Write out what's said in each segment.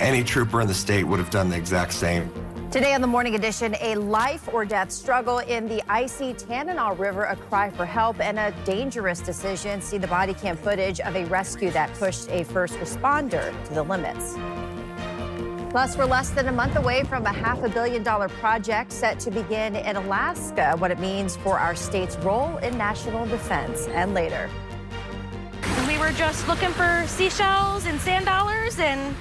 any trooper in the state would have done the exact same. Today on the Morning Edition, a life or death struggle in the icy Tanana River, a cry for help, and a dangerous decision. See the body cam footage of a rescue that pushed a first responder to the limits. Plus, we're less than a month away from a $500 million project set to begin in Alaska, what it means for our state's role in national defense, and later. We were just looking for seashells and sand dollars, and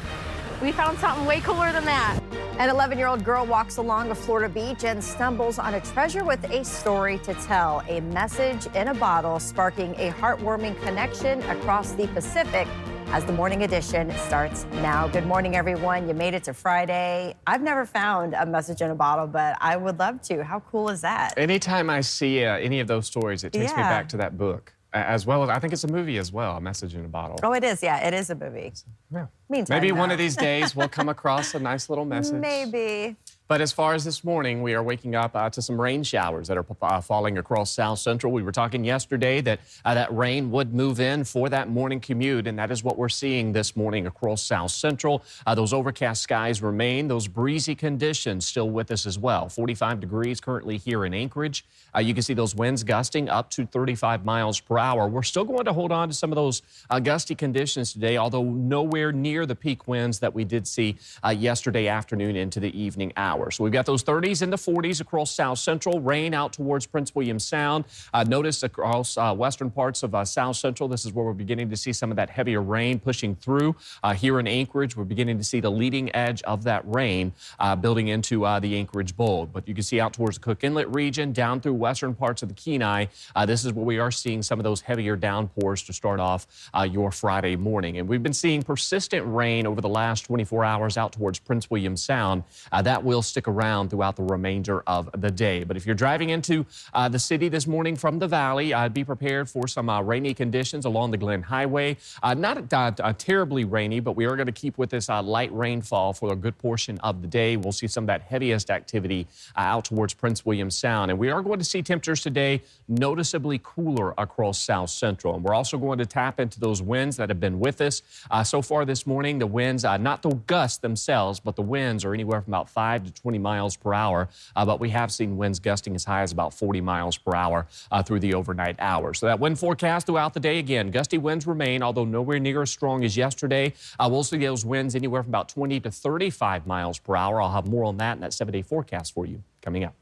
we found something way cooler than that. An 11-year-old girl walks along a Florida beach and stumbles on a treasure with a story to tell. A message in a bottle sparking a heartwarming connection across the Pacific as the Morning Edition starts now. Good morning, everyone. You made it to Friday. I've never found a message in a bottle, but I would love to. How cool is that? Anytime I see any of those stories, it takes me back to that book. As well as, I think it's a movie as well, A Message in a Bottle. Oh, it is, yeah, it is a movie. Yeah. Meantime, maybe one of these days we'll come across a nice little message. Maybe. But as far as this morning, we are waking up to some rain showers that are falling across South Central. We were talking yesterday that that rain would move in for that morning commute, and that is what we're seeing this morning across South Central. Those overcast skies remain. Those breezy conditions still with us as well. 45 degrees currently here in Anchorage. You can see those winds gusting up to 35 miles per hour. We're still going to hold on to some of those gusty conditions today, although nowhere near the peak winds that we did see yesterday afternoon into the evening hours. So we've got those 30s into 40s across South Central, rain out towards Prince William Sound. Notice across western parts of South Central, this is where we're beginning to see some of that heavier rain pushing through. Here in Anchorage, we're beginning to see the leading edge of that rain building into the Anchorage Bowl. But you can see out towards the Cook Inlet region, down through western parts of the Kenai, this is where we are seeing some of those heavier downpours to start off your Friday morning. And we've been seeing persistent rain over the last 24 hours out towards Prince William Sound. That will stick around throughout the remainder of the day. But if you're driving into the city this morning from the valley, be prepared for some rainy conditions along the Glen Highway. Not terribly rainy, but we are going to keep with this light rainfall for a good portion of the day. We'll see some of that heaviest activity out towards Prince William Sound. And we are going to see temperatures today noticeably cooler across South Central. And we're also going to tap into those winds that have been with us so far this morning. The winds, not the gusts themselves, but the winds are anywhere from about 5 to 20 miles per hour. But we have seen winds gusting as high as about 40 miles per hour through the overnight hours. So that wind forecast throughout the day, again, gusty winds remain, although nowhere near as strong as yesterday. We'll see those winds anywhere from about 20 to 35 miles per hour. I'll have more on that in that 7-day forecast for you coming up.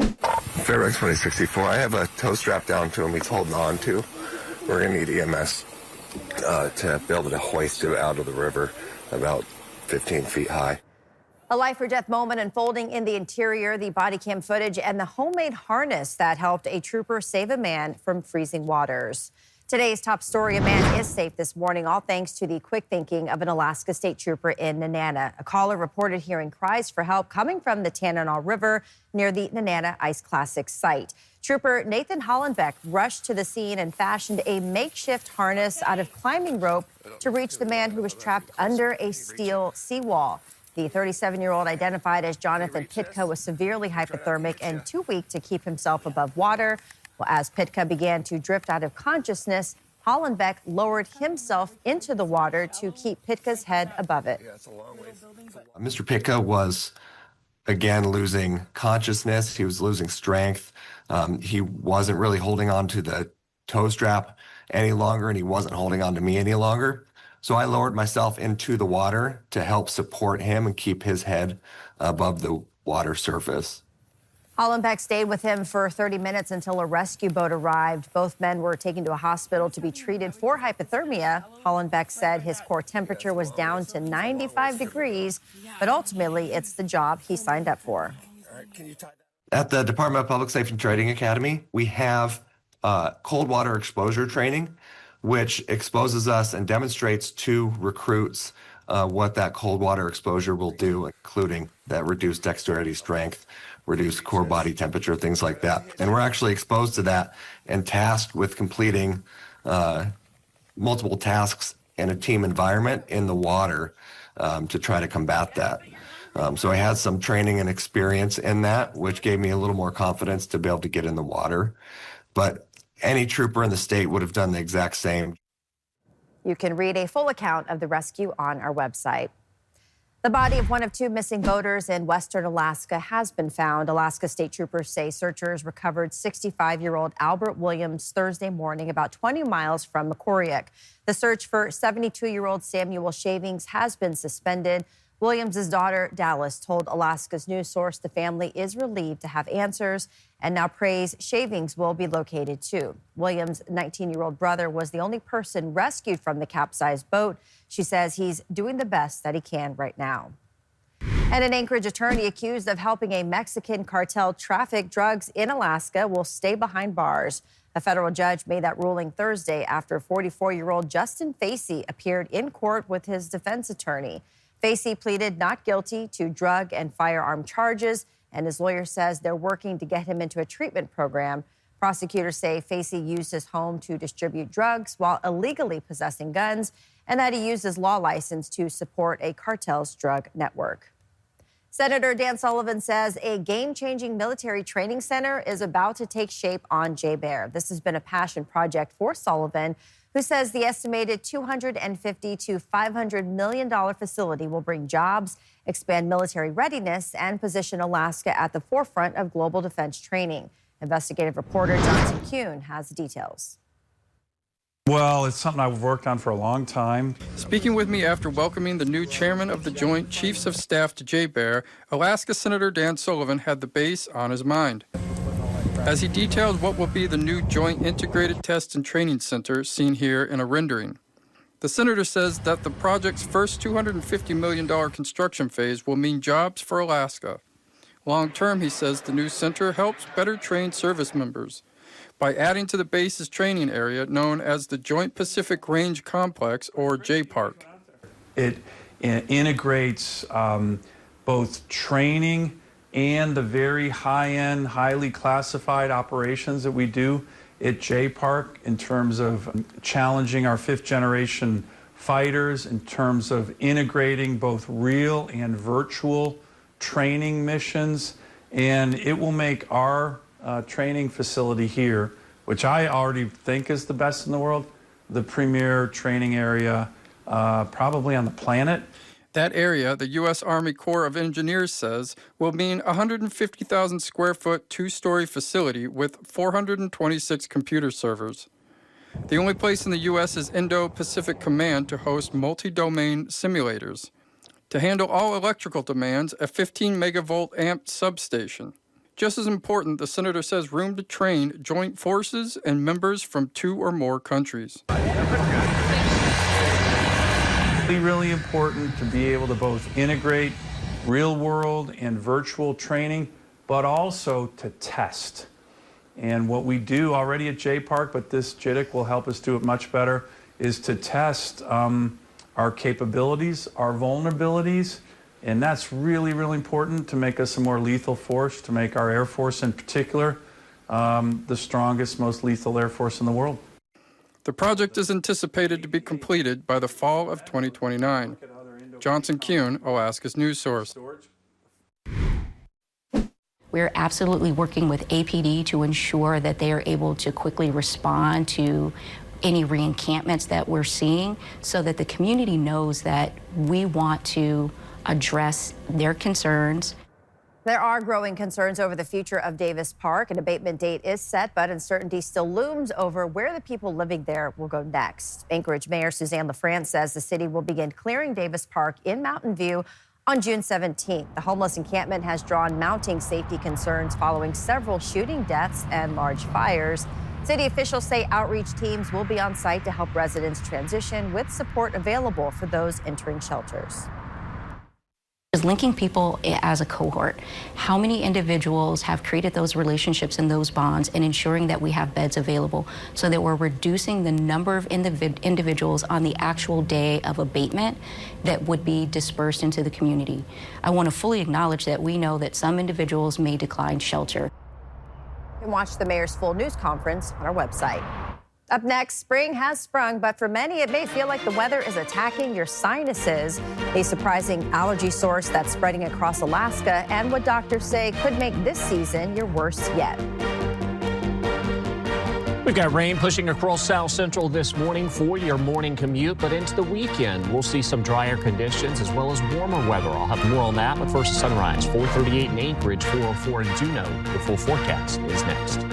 Fairbanks 2064, I have a tow strap down to him he's holding on to. We're going to need EMS to be able to hoist him out of the river about 15 feet high. A life or death moment unfolding in the interior, the body cam footage, and the homemade harness that helped a trooper save a man from freezing waters. Today's top story, a man is safe this morning, all thanks to the quick thinking of an Alaska State Trooper in Tanana. A caller reported hearing cries for help coming from the Tanana River near the Tanana Ice Classic site. Trooper Nathan Hollenbeck rushed to the scene and fashioned a makeshift harness out of climbing rope to reach the man who was trapped under a steel seawall. The 37-year-old, identified as Jonathan Pitka, was severely hypothermic and too weak to keep himself above water. Well, as Pitka began to drift out of consciousness, Hollenbeck lowered himself into the water to keep Pitka's head above it. Mr. Pitka was, again, losing consciousness. He was losing strength. He wasn't really holding on to the tow strap any longer, and he wasn't holding on to me any longer. So I lowered myself into the water to help support him and keep his head above the water surface. Hollenbeck stayed with him for 30 minutes until a rescue boat arrived. Both men were taken to a hospital to be treated for hypothermia. Hollenbeck said his core temperature was down to 95 degrees, but ultimately it's the job he signed up for. At the Department of Public Safety and Training Academy, we have cold water exposure training, which exposes us and demonstrates to recruits what that cold water exposure will do, including that reduced dexterity, strength, reduced core body temperature, things like that. And we're actually exposed to that and tasked with completing multiple tasks in a team environment in the water to try to combat that. So I had some training and experience in that, which gave me a little more confidence to be able to get in the water. But any trooper in the state would have done the exact same. You can read a full account of the rescue on our website. The body of one of two missing boaters in western Alaska has been found. Alaska State Troopers say searchers recovered 65-year-old Albert Williams Thursday morning about 20 miles from Macoriac. The search for 72-year-old Samuel Shavings has been suspended. Williams' daughter, Dallas, told Alaska's news source the family is relieved to have answers and now prays Shavings will be located too. Williams' 19-year-old brother was the only person rescued from the capsized boat. She says he's doing the best that he can right now. And an Anchorage attorney accused of helping a Mexican cartel traffic drugs in Alaska will stay behind bars. A federal judge made that ruling Thursday after 44-year-old Justin Facey appeared in court with his defense attorney. Facey pleaded not guilty to drug and firearm charges, and his lawyer says they're working to get him into a treatment program. Prosecutors say Facey used his home to distribute drugs while illegally possessing guns, and that he used his law license to support a cartel's drug network. Senator Dan Sullivan says a game-changing military training center is about to take shape on JBER. This has been a passion project for Sullivan, who says the estimated $250 to $500 million facility will bring jobs, expand military readiness, and position Alaska at the forefront of global defense training. Investigative reporter Johnson Kuhn has the details. Well, it's something I've worked on for a long time. Speaking with me after welcoming the new chairman of the Joint Chiefs of Staff to JBER, Alaska Senator Dan Sullivan had the base on his mind. As he detailed what will be the new Joint Integrated Test and Training Center seen here in a rendering. The senator says that the project's first $250 million construction phase will mean jobs for Alaska. Long term, he says the new center helps better train service members by adding to the base's training area known as the Joint Pacific Range Complex, or JPARC. It integrates both training and the very high-end, highly classified operations that we do at JPARC in terms of challenging our fifth-generation fighters, in terms of integrating both real and virtual training missions, and it will make our training facility here, which I already think is the best in the world, the premier training area probably on the planet. That area, the U.S. Army Corps of Engineers says, will mean a 150,000 square foot, two-story facility with 426 computer servers. The only place in the U.S.'s Indo-Pacific Command to host multi-domain simulators. To handle all electrical demands, a 15 megavolt amp substation. Just as important, the senator says room to train joint forces and members from 2 or more countries. Really important to be able to both integrate real world and virtual training, but also to test. And what we do already at JPARC, but this JITC will help us do it much better, is to test our capabilities, our vulnerabilities, and that's really, really important to make us a more lethal force, to make our Air Force in particular the strongest, most lethal Air Force in the world. The project is anticipated to be completed by the fall of 2029. Johnson Kuhn, Alaska's news source. We're absolutely working with APD to ensure that they are able to quickly respond to any re-encampments that we're seeing so that the community knows that we want to address their concerns. There are growing concerns over the future of Davis Park. An abatement date is set, but uncertainty still looms over where the people living there will go next. Anchorage Mayor Suzanne LaFrance says the city will begin clearing Davis Park in Mountain View on June 17th. The homeless encampment has drawn mounting safety concerns following several shooting deaths and large fires. City officials say outreach teams will be on site to help residents transition with support available for those entering shelters. Is linking people as a cohort. How many individuals have created those relationships and those bonds, and ensuring that we have beds available so that we're reducing the number of individuals on the actual day of abatement that would be dispersed into the community. I want to fully acknowledge that we know that some individuals may decline shelter. You can watch the mayor's full news conference on our website. Up next, spring has sprung, but for many, it may feel like the weather is attacking your sinuses. A surprising allergy source that's spreading across Alaska, and what doctors say could make this season your worst yet. We've got rain pushing across South Central this morning for your morning commute, but into the weekend, we'll see some drier conditions as well as warmer weather. I'll have more on that, but first, sunrise, 4:38 in Anchorage, 4:04 in Juneau. The full forecast is next.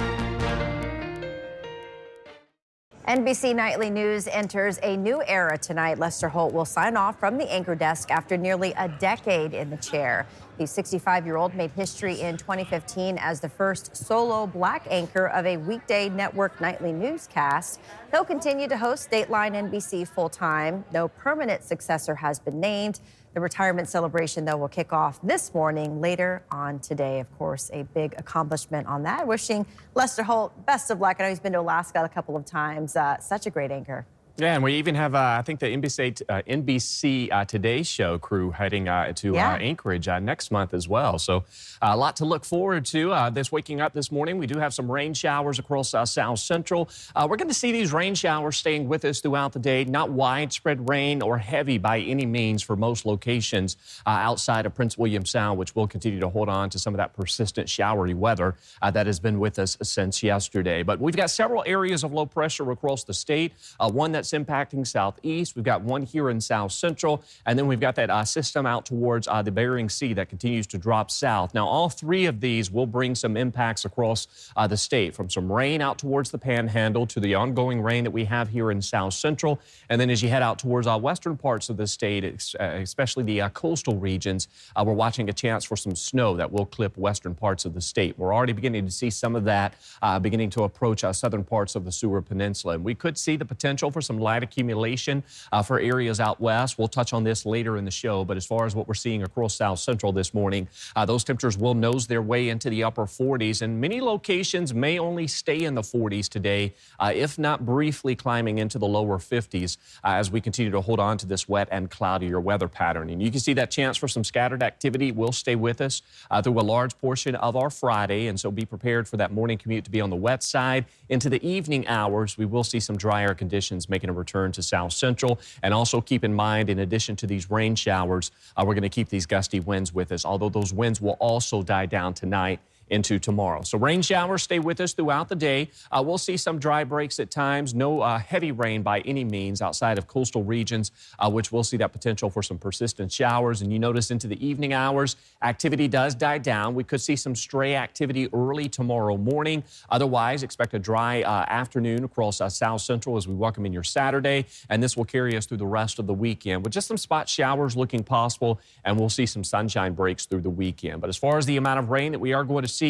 NBC Nightly News enters a new era tonight. Lester Holt will sign off from the anchor desk after nearly a decade in the chair. The 65-year-old made history in 2015 as the first solo black anchor of a weekday network nightly newscast. He'll continue to host Dateline NBC full-time. No permanent successor has been named. The retirement celebration, though, will kick off this morning later on today. Of course, a big accomplishment on that. Wishing Lester Holt best of luck. I know he's been to Alaska a couple of times. Such a great anchor. Yeah, and we even have, I think, the NBC Today Show crew heading to Anchorage next month as well. So a lot to look forward to. This waking up this morning, we do have some rain showers across South Central. We're going to see these rain showers staying with us throughout the day. Not widespread rain or heavy by any means for most locations outside of Prince William Sound, which will continue to hold on to some of that persistent showery weather that has been with us since yesterday. But we've got several areas of low pressure across the state. One that's impacting southeast. We've got one here in South Central, and then we've got that system out towards the Bering Sea that continues to drop south. Now, all three of these will bring some impacts across the state, from some rain out towards the Panhandle to the ongoing rain that we have here in South Central. And then as you head out towards western parts of the state, especially the coastal regions, we're watching a chance for some snow that will clip western parts of the state. We're already beginning to see some of that beginning to approach southern parts of the Seward Peninsula. And we could see the potential for some light accumulation for areas out west. We'll touch on this later in the show, but as far as what we're seeing across South Central this morning, those temperatures will nose their way into the upper 40s, and many locations may only stay in the 40s today, if not briefly climbing into the lower 50s as we continue to hold on to this wet and cloudier weather pattern. And you can see that chance for some scattered activity will stay with us through a large portion of our Friday, and so be prepared for that morning commute to be on the wet side. Into the evening hours, we will see some drier conditions making a return to South Central. And also keep in mind, in addition to these rain showers, we're going to keep these gusty winds with us, although those winds will also die down tonight into tomorrow. So rain showers stay with us throughout the day. We'll see some dry breaks at times. No heavy rain by any means outside of coastal regions, which we'll see that potential for some persistent showers. And you notice into the evening hours, activity does die down. We could see some stray activity early tomorrow morning. Otherwise, expect a dry afternoon across South Central as we welcome in your Saturday. And this will carry us through the rest of the weekend with just some spot showers looking possible. And we'll see some sunshine breaks through the weekend. But as far as the amount of rain that we are going to see,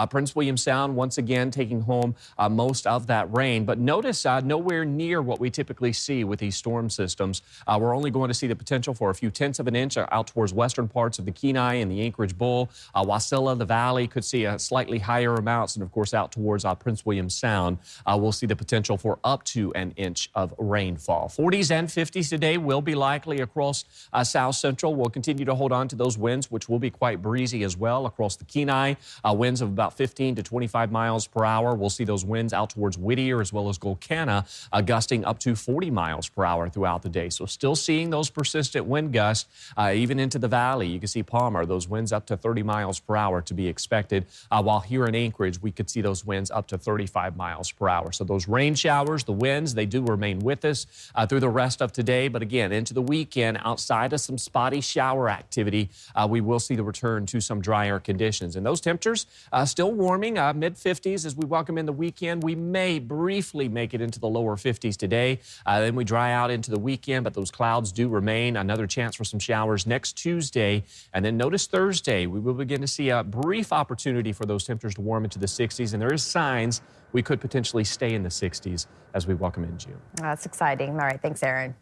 Prince William Sound once again taking home most of that rain. But notice nowhere near what we typically see with these storm systems. We're only going to see the potential for a few tenths of an inch out towards western parts of the Kenai and the Anchorage Bowl. Wasilla, the Valley, could see slightly higher amounts. And, of course, out towards Prince William Sound, we'll see the potential for up to an inch of rainfall. 40s and 50s today will be likely across South Central. We'll continue to hold on to those winds, which will be quite breezy as well across the Kenai. Winds of about 15 to 25 miles per hour. We'll see those winds out towards Whittier as well as Golcana gusting up to 40 miles per hour throughout the day. So still seeing those persistent wind gusts even into the valley. You can see Palmer, those winds up to 30 miles per hour to be expected. While here in Anchorage, we could see those winds up to 35 miles per hour. So those rain showers, the winds, they do remain with us through the rest of today. But again, into the weekend, outside of some spotty shower activity, we will see the return to some drier conditions. And those temperatures still warming, mid-50s as we welcome in the weekend. We may briefly make it into the lower 50s today. Then we dry out into the weekend, but those clouds do remain. Another chance for some showers next Tuesday. And then notice Thursday, we will begin to see a brief opportunity for those temperatures to warm into the 60s. And there is signs we could potentially stay in the 60s as we welcome in June. That's exciting. All right, thanks, Aaron.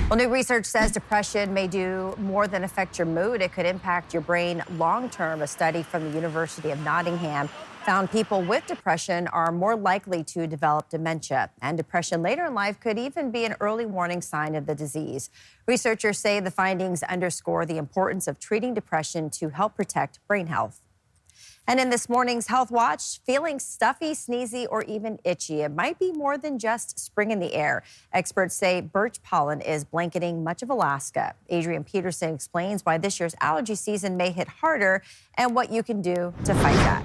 Well, new research says depression may do more than affect your mood. It could impact your brain long-term. A study from the University of Nottingham found people with depression are more likely to develop dementia. And depression later in life could even be an early warning sign of the disease. Researchers say the findings underscore the importance of treating depression to help protect brain health. And in this morning's Health Watch, feeling stuffy, sneezy, or even itchy. It might be more than just spring in the air. Experts say birch pollen is blanketing much of Alaska. Adrian Peterson explains why this year's allergy season may hit harder and what you can do to fight that.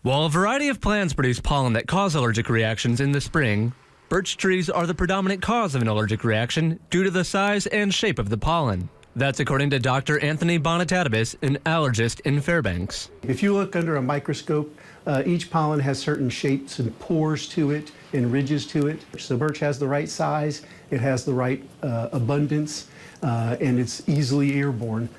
While a variety of plants produce pollen that cause allergic reactions in the spring, birch trees are the predominant cause of an allergic reaction due to the size and shape of the pollen. That's according to Dr. Anthony Bonatadibus, an allergist in Fairbanks. If you look under a microscope, each pollen has certain shapes and pores to it and ridges to it. So birch has the right size, it has the right abundance, and it's easily airborne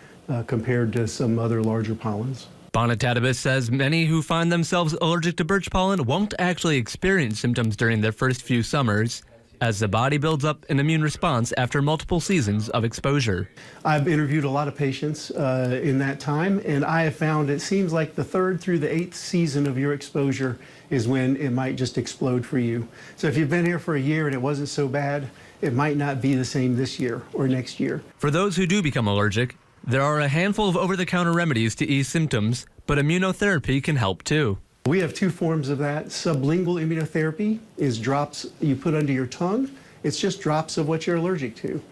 compared to some other larger pollens. Bonatadibus says many who find themselves allergic to birch pollen won't actually experience symptoms during their first few summers, as the body builds up an immune response after multiple seasons of exposure. I've interviewed a lot of patients in that time, and I have found it seems like the 3rd through the 8th season of your exposure is when it might just explode for you. So if you've been here for a year and it wasn't so bad, it might not be the same this year or next year. For those who do become allergic, there are a handful of over-the-counter remedies to ease symptoms, but immunotherapy can help too. We have 2 forms of that. Sublingual immunotherapy is drops you put under your tongue. It's just drops of what you're allergic to.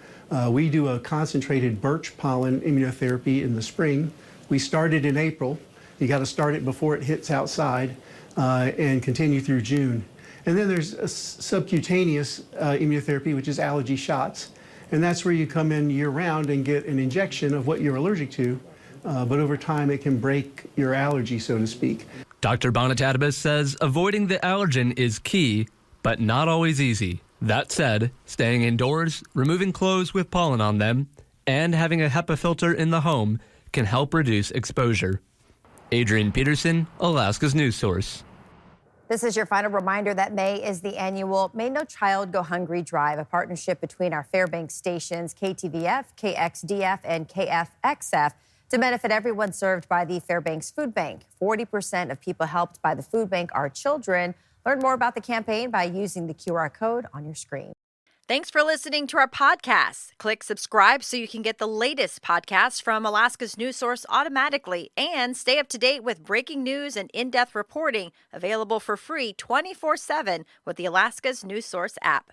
We do a concentrated birch pollen immunotherapy in the spring. We started in April. You got to start it before it hits outside and continue through June. And then there's a subcutaneous immunotherapy, which is allergy shots. And that's where you come in year-round and get an injection of what you're allergic to. But over time, it can break your allergy, so to speak. Dr. Bonatadibus says avoiding the allergen is key, but not always easy. That said, staying indoors, removing clothes with pollen on them, and having a HEPA filter in the home can help reduce exposure. Adrian Peterson, Alaska's news source. This is your final reminder that May is the annual May No Child Go Hungry Drive, a partnership between our Fairbanks stations, KTVF, KXDF, and KFXF, to benefit everyone served by the Fairbanks Food Bank. 40% of people helped by the food bank are children. Learn more about the campaign by using the QR code on your screen. Thanks for listening to our podcast. Click subscribe so you can get the latest podcasts from Alaska's News Source automatically, and stay up to date with breaking news and in-depth reporting available for free 24/7 with the Alaska's News Source app.